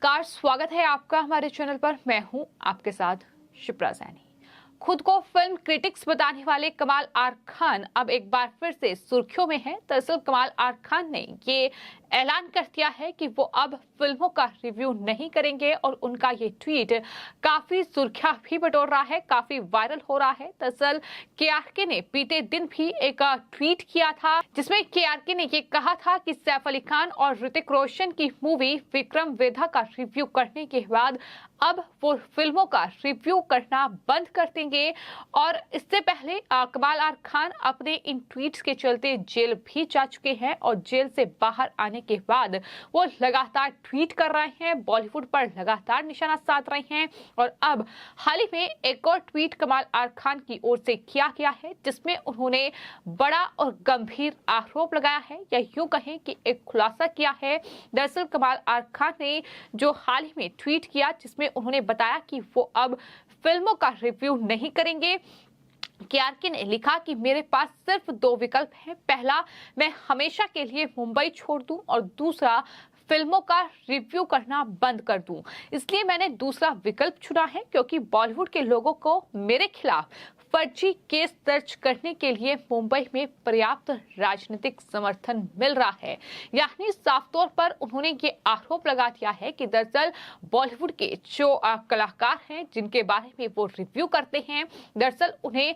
नमस्कार, स्वागत है आपका हमारे चैनल पर। मैं हूं आपके साथ शिप्रा सैनी। खुद को फिल्म क्रिटिक्स बताने वाले कमाल आर खान अब एक बार फिर से सुर्खियों में हैं। दरअसल कमाल आर खान ने ये ऐलान कर दिया है कि वो अब फिल्मों का रिव्यू नहीं करेंगे और उनका ये ट्वीट काफी सुर्खियां भी बटोर रहा है, काफी वायरल हो रहा है। दरअसल केआरके ने बीते दिन भी एक ट्वीट किया था जिसमें केआरके ने ये कहा था कि सैफ अली खान और ऋतिक रोशन की मूवी विक्रम वेधा का रिव्यू करने के बाद अब वो फिल्मों का रिव्यू करना बंद कर देंगे। और इससे पहले कमाल आर खान अपने इन ट्वीट्स के चलते जेल भी जा चुके हैं और जेल से बाहर आने के बाद वो लगातार ट्वीट कर रहे हैं, बॉलीवुड पर लगातार निशाना साध रहे हैं। और अब हाल ही में एक और ट्वीट कमाल आर खान की ओर से किया गया है जिसमें उन्होंने बड़ा और गंभीर आरोप लगाया है, या यूं कहें कि एक खुलासा किया है। दरअसल कमाल आर खान ने जो हाल ही में ट्वीट किया जिसमें उन्होंने बताया कि वो अब फिल्मों का रिव्यू नहीं करेंगे। केआरके ने लिखा कि मेरे पास सिर्फ दो विकल्प हैं। पहला, मैं हमेशा के लिए मुंबई छोड़ दूं और दूसरा, फिल्मों का रिव्यू करना बंद कर दूं। इसलिए मैंने दूसरा विकल्प चुना है क्योंकि बॉलीवुड के लोगों को मेरे खिलाफ फर्जी केस दर्ज करने के लिए मुंबई में पर्याप्त राजनीतिक समर्थन मिल रहा है। यानी साफ तौर पर उन्होंने ये आरोप लगा दिया है कि दरअसल बॉलीवुड के जो कलाकार हैं जिनके बारे में वो रिव्यू करते हैं, दरअसल उन्हें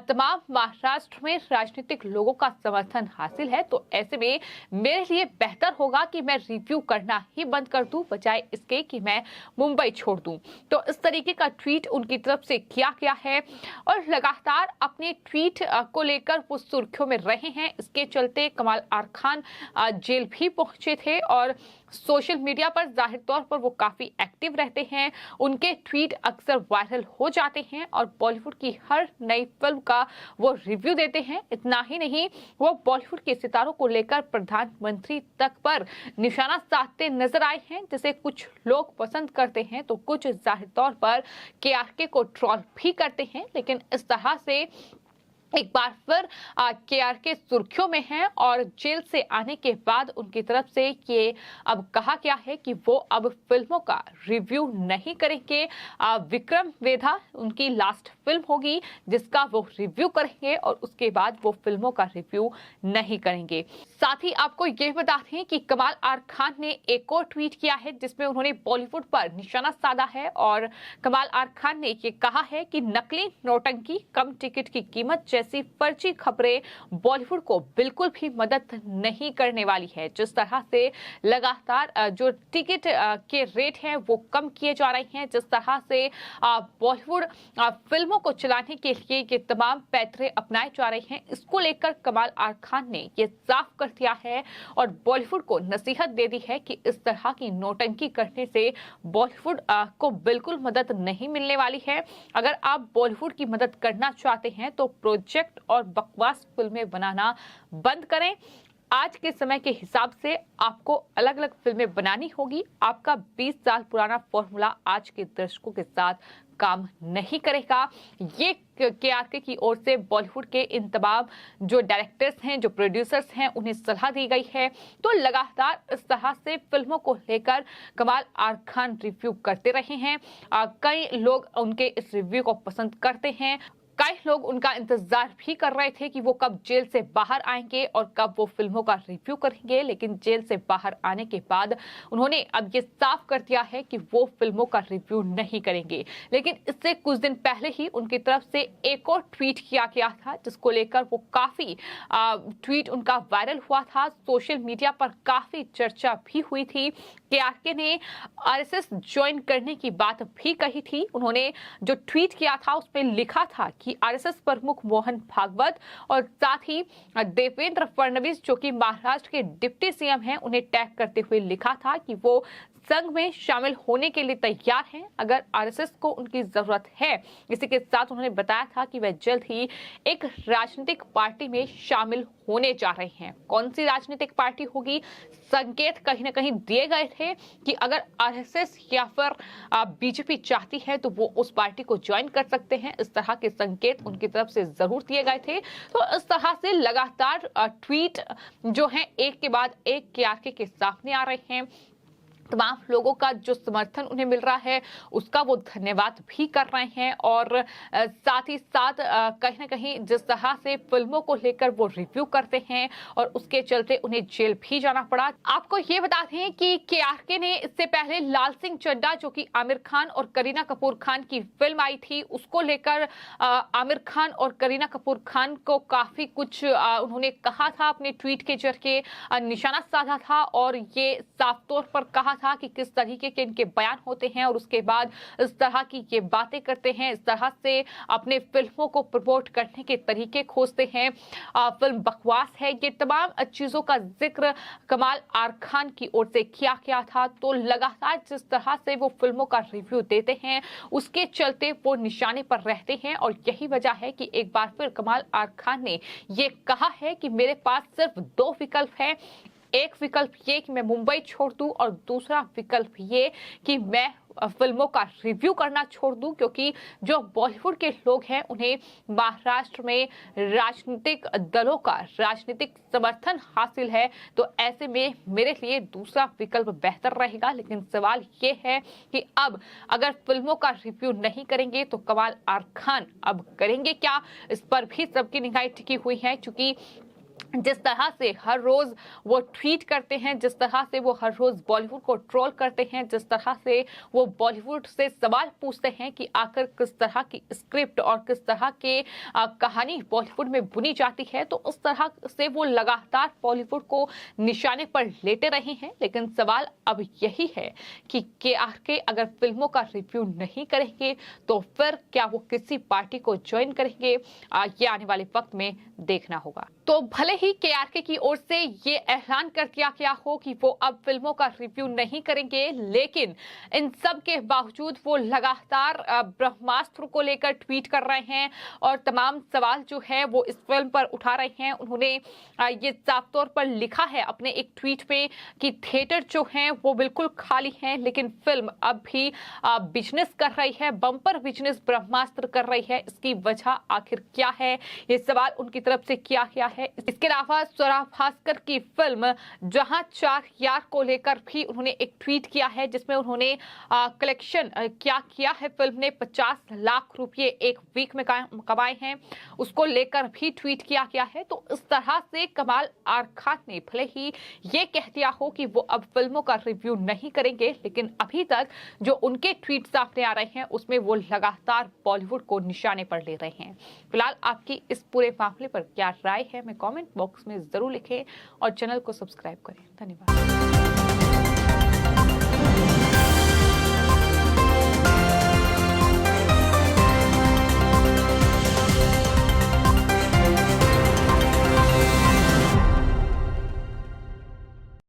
तमाम महाराष्ट्र में राजनीतिक लोगों का समर्थन हासिल है। तो ऐसे में मेरे लिए बेहतर होगा कि मैं रिव्यू करना ही बंद कर दूं बजाय इसके कि मैं मुंबई छोड़ दूं। तो इस तरीके का ट्वीट उनकी तरफ से किया गया है और लगातार अपने ट्वीट को लेकर वो सुर्खियों में रहे हैं। इसके चलते कमाल आर खान जेल भी पहुंचे थे और सोशल मीडिया पर जाहिर तौर पर वो काफी एक्टिव रहते हैं। उनके ट्वीट अक्सर वायरल हो जाते हैं और बॉलीवुड की हर नई फिल्म का वो रिव्यू देते हैं। इतना ही नहीं, वो बॉलीवुड के सितारों को लेकर प्रधानमंत्री तक पर निशाना साधते नजर आए हैं, जिसे कुछ लोग पसंद करते हैं तो कुछ जाहिर तौर पर केआरके को ट्रोल भी करते हैं। लेकिन इस तरह से एक बार फिर केआरके सुर्खियों में है और जेल से आने के बाद उनकी तरफ से ये अब कहा गया है कि वो अब फिल्मों का रिव्यू नहीं करेंगे। विक्रम वेधा उनकी लास्ट फिल्म होगी जिसका वो रिव्यू करेंगे और उसके बाद वो फिल्मों का रिव्यू नहीं करेंगे। साथ ही आपको ये बता दें कि कमाल आर खान ने एक और ट्वीट किया है जिसमें उन्होंने बॉलीवुड पर निशाना साधा है और कमाल आर खान ने ये कहा है कि नकली नौटंकी, कम टिकट की कीमत ऐसी फर्जी खबरें बॉलीवुड को बिल्कुल भी मदद नहीं करने वाली है। जिस तरह से लगातार जो टिकट के रेट हैं वो कम किए जा रहे हैं, जिस तरह से बॉलीवुड फिल्मों को चलाने के लिए ये तमाम पैतरे अपनाए जा रहे हैं, इसको लेकर कमाल आर खान ने ये साफ कर दिया है और बॉलीवुड को नसीहत दे दी है कि इस तरह की नौटंकी करने से बॉलीवुड को बिल्कुल मदद नहीं मिलने वाली है। अगर आप बॉलीवुड की मदद करना चाहते हैं तो प्रोजेक्ट और बकवास फिल्में बनाना बंद करें। आज के समय के हिसाब से आपको अलग अलग फिल्में बनानी होगी। आपका 20 साल पुराना फॉर्मूला आज के दर्शकों के साथ काम नहीं करेगा। ये केआरके की ओर से बॉलीवुड के इन तमाम जो डायरेक्टर्स हैं, जो प्रोड्यूसर्स हैं, उन्हें सलाह दी गई है। तो लगातार इस तरह से फिल्मों को लेकर कमाल आर खान रिव्यू करते रहे हैं। कई लोग उनके इस रिव्यू को पसंद करते हैं, कई लोग उनका इंतजार भी कर रहे थे कि वो कब जेल से बाहर आएंगे और कब वो फिल्मों का रिव्यू करेंगे। लेकिन जेल से बाहर आने के बाद उन्होंने अब ये साफ कर दिया है कि वो फिल्मों का रिव्यू नहीं करेंगे। लेकिन इससे कुछ दिन पहले ही उनकी तरफ से एक और ट्वीट किया गया था जिसको लेकर वो काफी ट्वीट उनका वायरल हुआ था। सोशल मीडिया पर काफी चर्चा भी हुई थी। केआरके ने आरएसएस ज्वाइन करने की बात भी कही थी। उन्होंने जो ट्वीट किया था उसमें लिखा था कि आरएसएस प्रमुख मोहन भागवत और साथ ही देवेंद्र फडणवीस जो कि महाराष्ट्र के डिप्टी सीएम हैं, उन्हें टैग करते हुए लिखा था कि वो संघ में शामिल होने के लिए तैयार हैं अगर आरएसएस को उनकी जरूरत है। इसी के साथ उन्होंने बताया था कि वह जल्द ही एक राजनीतिक पार्टी में शामिल होने जा रहे हैं। कौन सी राजनीतिक पार्टी होगी, संकेत कहीं ना कहीं दिए गए थे कि अगर आरएसएस या फिर बीजेपी चाहती है तो वो उस पार्टी को ज्वाइन कर सकते हैं। इस तरह के संकेत उनकी तरफ से जरूर दिए गए थे। तो इस तरह से लगातार ट्वीट जो है एक के बाद एक केआरके के सामने आ रहे हैं। तमाम लोगों का जो समर्थन उन्हें मिल रहा है उसका वो धन्यवाद भी कर रहे हैं और साथ ही साथ कहीं ना कहीं जिस तरह से फिल्मों को लेकर वो रिव्यू करते हैं और उसके चलते उन्हें जेल भी जाना पड़ा। आपको ये बता दें कि केआरके ने इससे पहले लाल सिंह चड्ढा जो कि आमिर खान और करीना कपूर खान की फिल्म आई थी उसको लेकर आमिर खान और करीना कपूर खान को काफी कुछ उन्होंने कहा था, अपने ट्वीट के जरिए निशाना साधा था और ये साफ तौर पर कहा था कि किस तरीके के इनके बयान होते हैं और उसके बाद इस तरह की ये बातें करते हैं, इस तरह से अपने फिल्मों को प्रमोट करने के तरीके खोजते हैं, फिल्म बकवास है। ये तमाम चीजों का जिक्र कमाल आर खान की ओर से किया गया था। तो लगातार जिस तरह से वो फिल्मों का रिव्यू देते हैं उसके चलते वो निशाने पर रहते हैं और यही वजह है कि एक बार फिर कमाल आर खान ने ये कहा है कि मेरे पास सिर्फ 2 विकल्प हैं। एक विकल्प ये कि मैं मुंबई छोड़ दूं और दूसरा विकल्प ये कि मैं फिल्मों का रिव्यू करना छोड़ दूं, क्योंकि जो बॉलीवुड के लोग हैं उन्हें महाराष्ट्र में राजनीतिक दलों का राजनीतिक समर्थन हासिल है। तो ऐसे में मेरे लिए दूसरा विकल्प बेहतर रहेगा। लेकिन सवाल ये है कि अब अगर फिल्मों का रिव्यू नहीं करेंगे तो कमाल आर खान अब करेंगे क्या, इस पर भी सबकी निगाहें टिकी हुई है। क्योंकि जिस तरह से हर रोज वो ट्वीट करते हैं, जिस तरह से वो हर रोज बॉलीवुड को ट्रोल करते हैं, जिस तरह से वो बॉलीवुड से सवाल पूछते हैं कि आखिर किस तरह की स्क्रिप्ट और किस तरह के कहानी बॉलीवुड में बुनी जाती है, तो उस तरह से वो लगातार बॉलीवुड को निशाने पर लेते रहे हैं। लेकिन सवाल अब यही है कि केआरके अगर फिल्मों का रिव्यू नहीं करेंगे तो फिर क्या वो किसी पार्टी को ज्वाइन करेंगे, ये आने वाले वक्त में देखना होगा। तो भले ही केआरके की ओर से ये ऐलान कर दिया गया हो कि वो अब फिल्मों का रिव्यू नहीं करेंगे, लेकिन इन सब के बावजूद वो लगातार ब्रह्मास्त्र को लेकर ट्वीट कर रहे हैं और तमाम सवाल जो है वो इस फिल्म पर उठा रहे हैं। उन्होंने ये साफ तौर पर लिखा है अपने एक ट्वीट पे कि थिएटर जो हैं वो बिल्कुल खाली हैं, लेकिन फिल्म अब भी बिजनेस कर रही है, बम्पर बिजनेस ब्रह्मास्त्र कर रही है। इसकी वजह आखिर क्या है, ये सवाल उनकी तरफ से किया गया है। इसके अलावा स्वरा भास्कर की फिल्म जहां 4 यार को लेकर भी उन्होंने एक ट्वीट किया है, जिसमें उन्होंने कलेक्शन क्या किया है, फिल्म ने 50 लाख रुपए एक वीक में कमाए हैं, उसको लेकर भी ट्वीट किया गया है। तो इस तरह से कमाल आर खान ने भले ही ये कह दिया हो कि वो अब फिल्मों का रिव्यू नहीं करेंगे, लेकिन अभी तक जो उनके ट्वीट सामने आ रहे हैं उसमें वो लगातार बॉलीवुड को निशाने पर ले रहे हैं। फिलहाल आपकी इस पूरे मामले पर क्या राय है, मैं कमेंट बॉक्स में जरूर लिखें और चैनल को सब्सक्राइब करें। धन्यवाद।